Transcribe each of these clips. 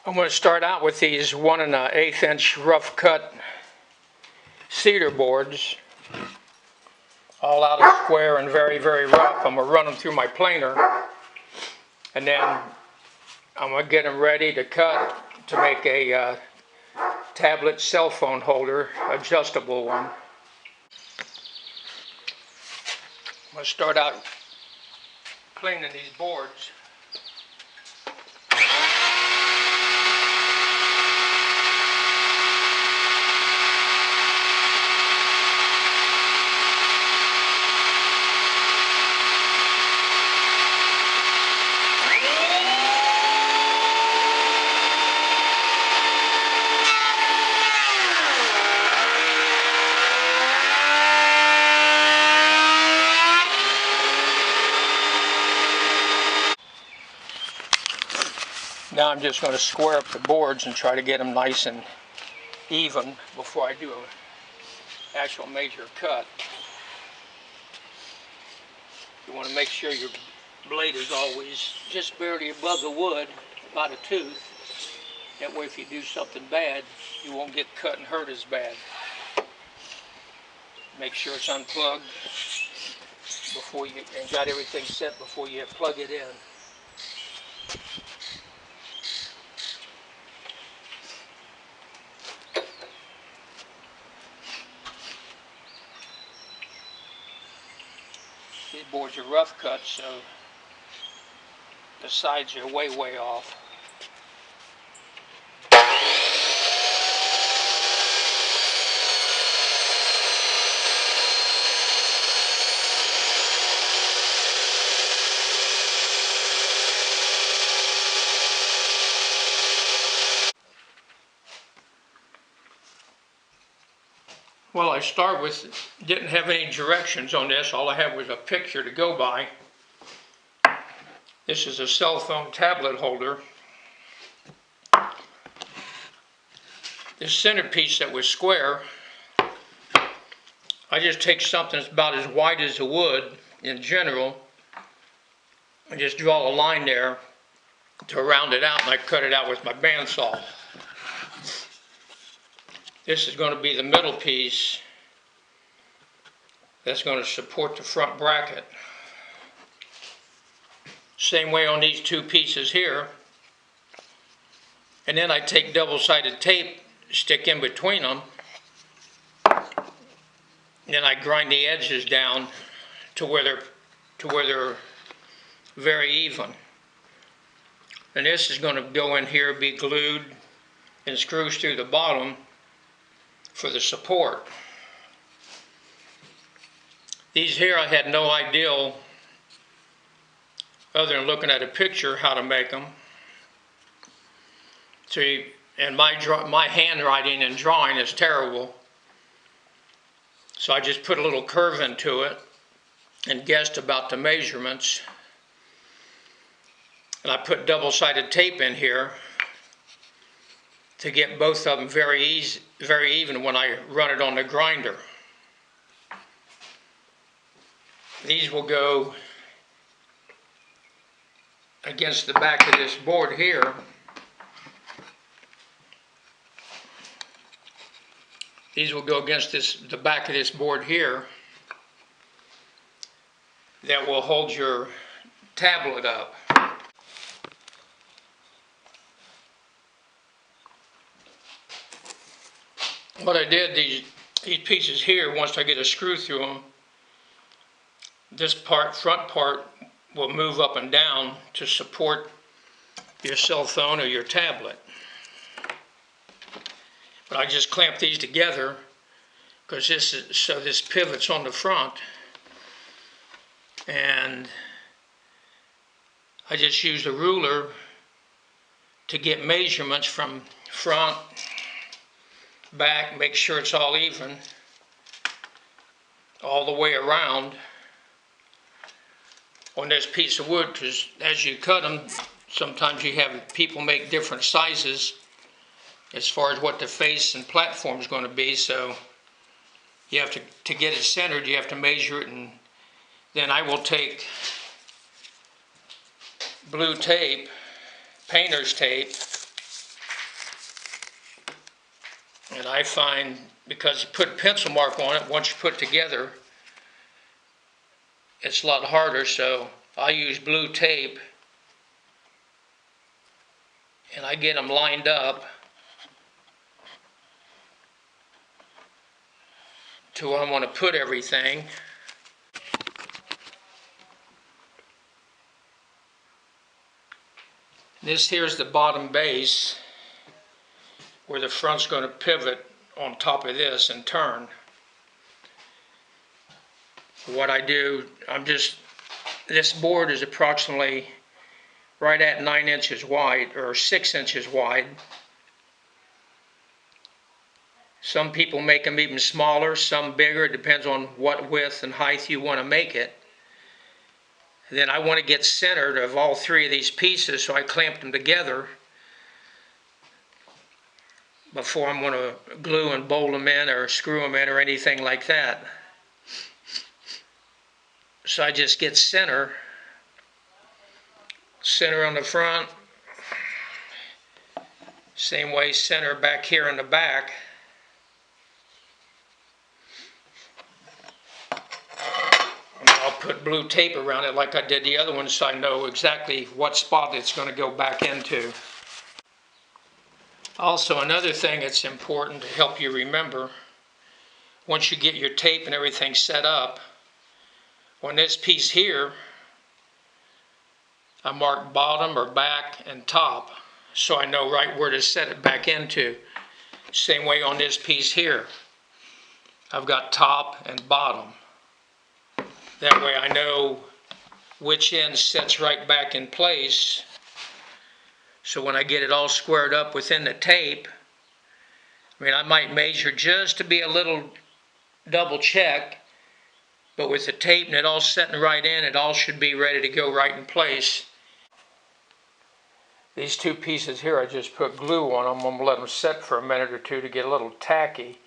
I'm going to start out with these 1 1/8 inch rough cut cedar boards, all out of square and very, very rough. I'm going to run them through my planer, and then I'm going to get them ready to cut to make a tablet cell phone holder, adjustable one. I'm going to start out cleaning these boards. Now I'm just going to square up the boards and try to get them nice and even before I do an actual major cut. You want to make sure your blade is always just barely above the wood, about a tooth. That way if you do something bad, you won't get cut and hurt as bad. Make sure it's unplugged before you, and got everything set before you plug it in. These boards are rough cut, so the sides are way, way off. Well, I start with, didn't have any directions on this. All I had was a picture to go by. This is a cell phone tablet holder. This centerpiece that was square, I just take something that's about as wide as the wood in general, and just draw a line there to round it out, and I cut it out with my bandsaw. This is going to be the middle piece that's going to support the front bracket. Same way on these two pieces here. And then I take double-sided tape, stick in between them, and then I grind the edges down to where they're very even. And this is going to go in here, be glued, and screws through the bottom for the support. These here I had no idea, other than looking at a picture, how to make them. See, and my handwriting and drawing is terrible, so I just put a little curve into it and guessed about the measurements. And I put double-sided tape in here to get both of them very even when I run it on the grinder. These will go against the back of this board here. These will go against the back of this board here that will hold your tablet up. What I did, these pieces here, once I get a screw through them, this front part will move up and down to support your cell phone or your tablet. But I just clamp these together because this pivot's on the front, and I just use a ruler to get measurements from front, back, make sure it's all even all the way around on this piece of wood, because as you cut them, sometimes you have people make different sizes as far as what the face and platform is going to be, so you have to get it centered, you have to measure it, and then I will take blue tape, painter's tape, And I find, because you put pencil mark on it, once you put it together, it's a lot harder, so I use blue tape, and I get them lined up to where I want to put everything. This here's the bottom base, where the front's going to pivot on top of this and turn. What I do, this board is approximately right at 9 inches wide, or 6 inches wide. Some people make them even smaller, some bigger. It depends on what width and height you want to make it. Then I want to get centered of all three of these pieces, so I clamped them together before I'm going to glue and bolt them in or screw them in or anything like that. So I just get center on the front, same way center back here in the back. And I'll put blue tape around it like I did the other one, so I know exactly what spot it's going to go back into. Also, another thing that's important to help you remember, once you get your tape and everything set up, on this piece here, I mark bottom or back and top, so I know right where to set it back into. Same way on this piece here. I've got top and bottom. That way I know which end sets right back in place. So when I get it all squared up within the tape, I might measure just to be a little double check, but with the tape and it all setting right in, it all should be ready to go right in place. These two pieces here, I just put glue on them. I'm going to let them set for a minute or two to get a little tacky,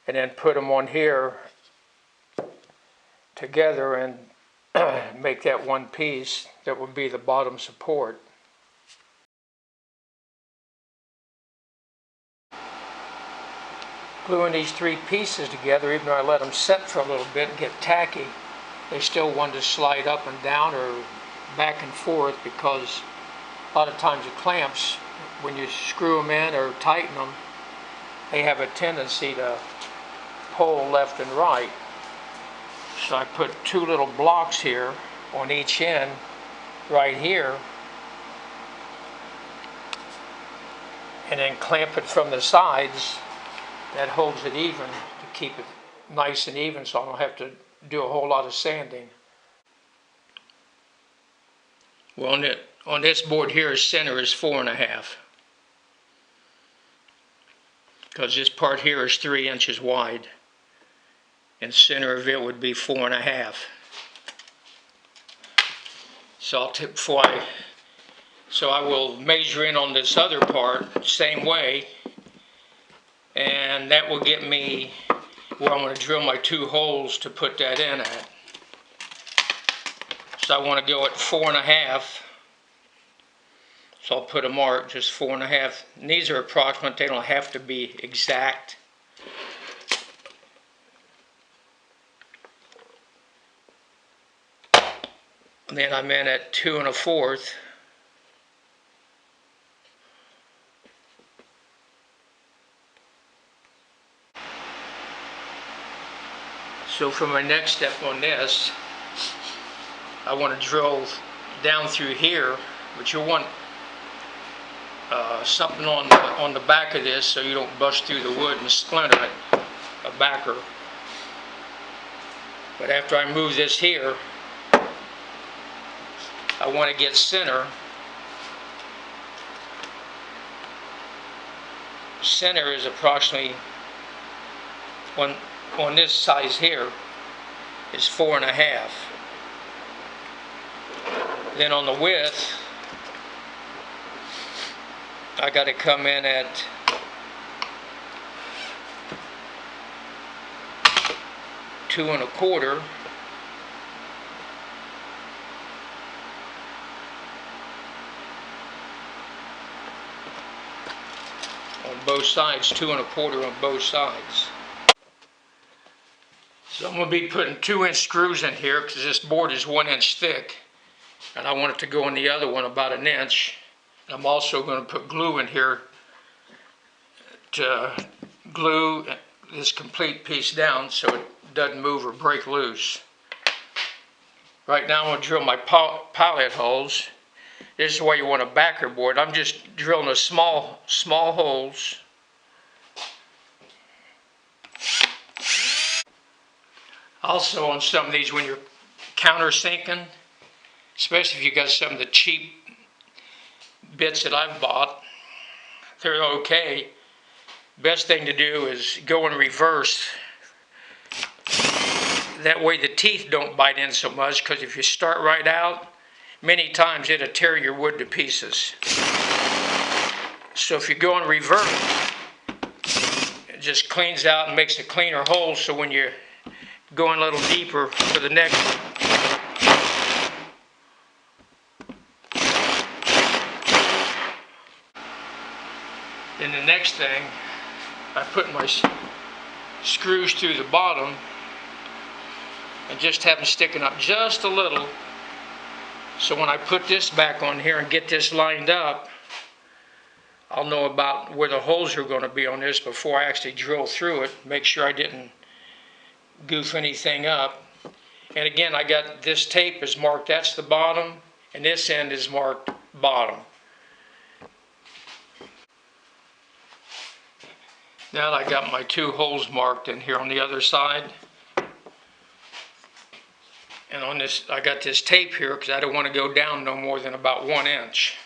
and then put them on here together and make that one piece that would be the bottom support. Gluing these three pieces together, even though I let them set for a little bit and get tacky, they still want to slide up and down or back and forth, because a lot of times the clamps, when you screw them in or tighten them, they have a tendency to pull left and right. So I put two little blocks here on each end right here, and then clamp it from the sides. That holds it even to keep it nice and even, so I don't have to do a whole lot of sanding. Well, on this board here, center is 4.5, because this part here is 3 inches wide, and center of it would be 4.5. So I will measure in on this other part same way, and that will get me where I'm going to drill my 2 holes to put that in at. So I want to go at 4.5. So I'll put a mark, just 4.5. And these are approximate, they don't have to be exact. And then I'm in at 2 1/4. So for my next step on this, I want to drill down through here, but you'll want something on the back of this so you don't bust through the wood and splinter it, a backer. But after I move this here, I want to get center. Center is approximately, on this size here, is 4.5. Then on the width, I got to come in at 2 1/4. On both sides, 2 1/4 on both sides. So I'm going to be putting 2-inch screws in here because this board is 1 inch thick, and I want it to go in the other one about 1 inch. I'm also going to put glue in here to glue this complete piece down so it doesn't move or break loose. Right now I'm going to drill my pilot holes. This is the way you want a backer board. I'm just drilling a small holes. Also on some of these, when you're countersinking, especially if you got some of the cheap bits that I've bought, they're okay. Best thing to do is go in reverse. That way the teeth don't bite in so much, because if you start right out, many times it'll tear your wood to pieces. So if you go in reverse, it just cleans out and makes a cleaner hole, so when you go in a little deeper for the next one. Then the next thing, I put my screws through the bottom and just have them sticking up just a little, so when I put this back on here and get this lined up, I'll know about where the holes are going to be on this before I actually drill through it. Make sure I didn't goof anything up. And again, I got this tape is marked, that's the bottom, and this end is marked bottom. Now I got my 2 holes marked in here on the other side. And on this, I got this tape here because I don't want to go down no more than about 1 inch.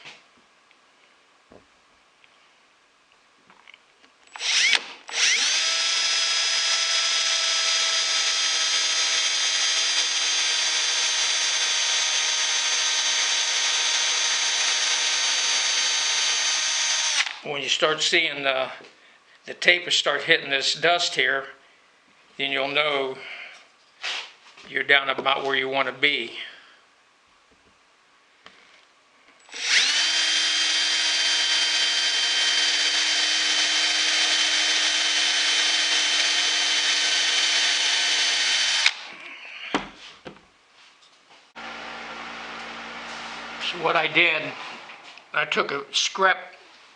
When you start seeing the tape start hitting this dust here, then you'll know you're down about where you want to be. So what I did, I took a scrap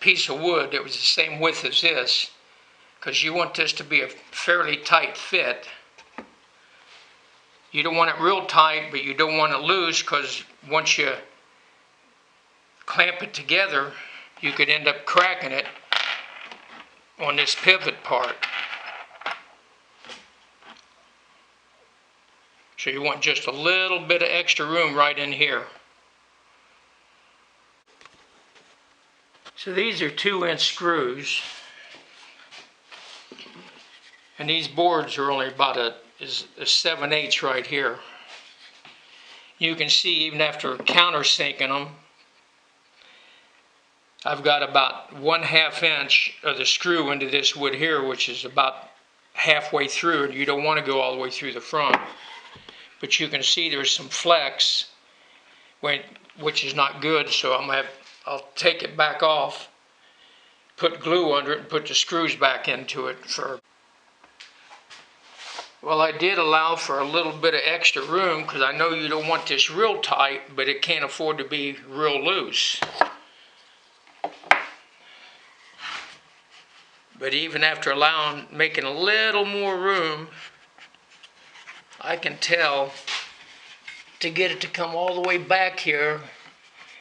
piece of wood that was the same width as this, because you want this to be a fairly tight fit. You don't want it real tight, but you don't want it loose, because once you clamp it together, you could end up cracking it on this pivot part. So you want just a little bit of extra room right in here. So these are 2-inch screws, and these boards are only about a 7/8 right here. You can see even after countersinking them, I've got about 1/2 inch of the screw into this wood here, which is about halfway through, and you don't want to go all the way through the front. But you can see there's some flex, which is not good, so I'll take it back off, put glue under it, and put the screws back into it. Well, I did allow for a little bit of extra room, because I know you don't want this real tight, but it can't afford to be real loose. But even after making a little more room, I can tell to get it to come all the way back here,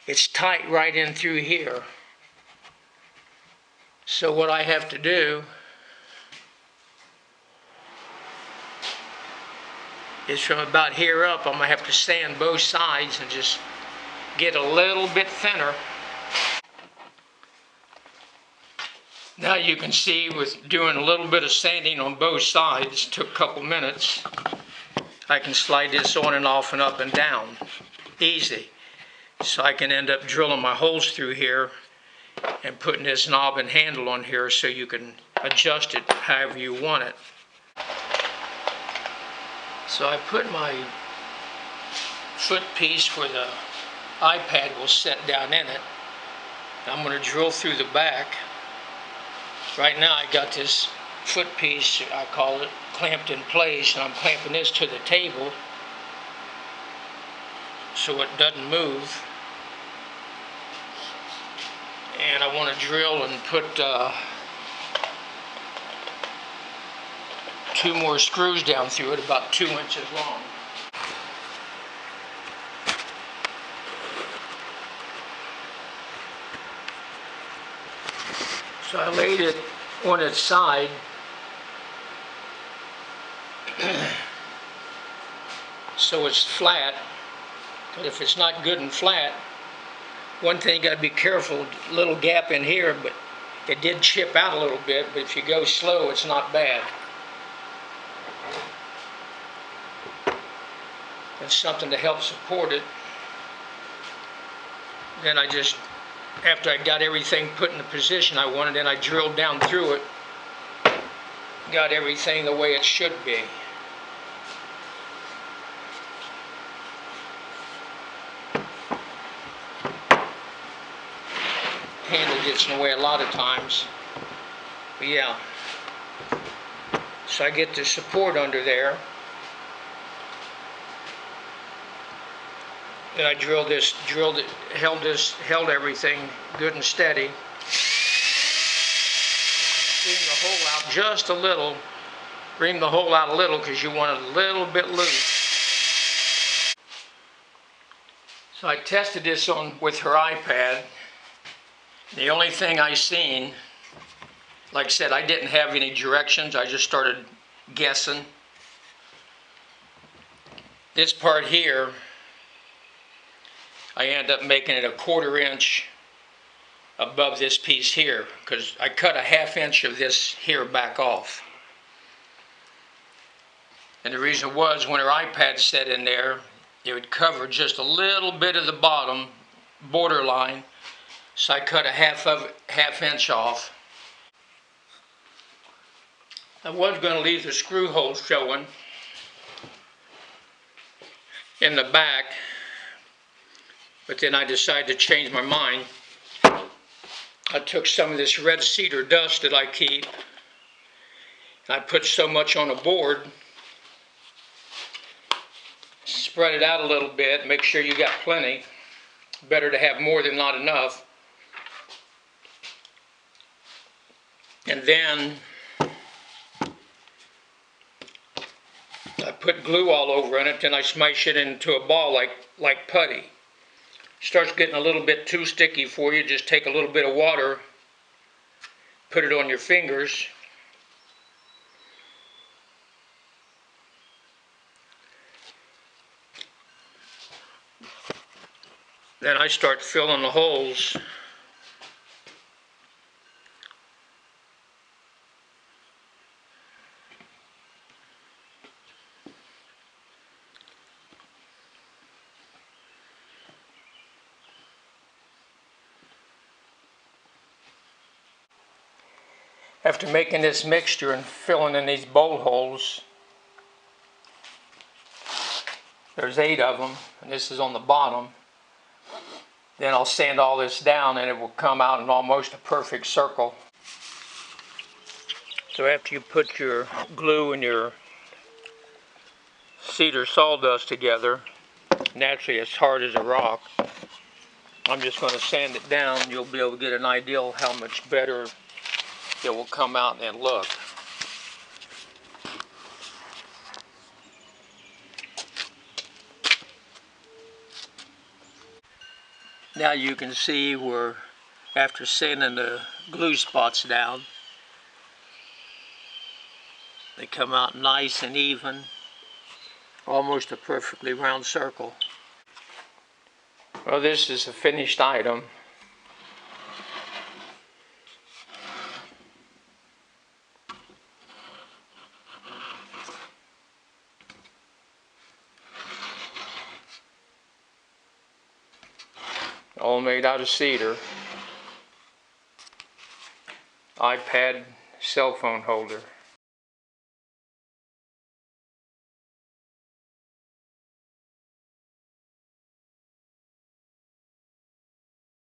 it's tight right in through here. So what I have to do is from about here up, I'm going to have to sand both sides and just get a little bit thinner. Now you can see with doing a little bit of sanding on both sides, took a couple minutes, I can slide this on and off and up and down, easy. So I can end up drilling my holes through here and putting this knob and handle on here so you can adjust it however you want it. So I put my foot piece where the iPad will set down in it. I'm going to drill through the back. Right now I got this foot piece, I call it, clamped in place, and I'm clamping this to the table so it doesn't move. And I want to drill and put 2 more screws down through it, about 2 inches long. So I laid it on its side so it's flat, but if it's not good and flat, one thing you got to be careful, little gap in here, but it did chip out a little bit, but if you go slow, it's not bad. It's something to help support it. Then I just, after I got everything put in the position I wanted, then I drilled down through it, got everything the way it should be. Handle gets in the way a lot of times, but yeah. So I get the support under there. Then I drilled it, held everything good and steady. Ream the hole out just a little. Ream the hole out a little because you want it a little bit loose. So I tested this on with her iPad. The only thing I seen, like I said, I didn't have any directions. I just started guessing. This part here, I ended up making it a 1/4 inch above this piece here because I cut a 1/2 inch of this here back off. And the reason was when her iPad set in there, it would cover just a little bit of the bottom borderline. So I cut a 1/2 inch off. I was going to leave the screw holes showing in the back, but then I decided to change my mind. I took some of this red cedar dust that I keep, and I put so much on a board, spread it out a little bit, make sure you got plenty. Better to have more than not enough. And then I put glue all over it, and I smash it into a ball like putty. Starts getting a little bit too sticky for you, just take a little bit of water, put it on your fingers. Then I start filling the holes. After making this mixture and filling in these bowl holes, there's 8 of them, and this is on the bottom. Then I'll sand all this down and it will come out in almost a perfect circle. So after you put your glue and your cedar sawdust together, naturally it's hard as a rock. I'm just going to sand it down. You'll be able to get an idea of how much better it will come out and look. Now you can see where, after sanding the glue spots down, they come out nice and even, almost a perfectly round circle. Well, this is a finished item. All made out of cedar. iPad cell phone holder.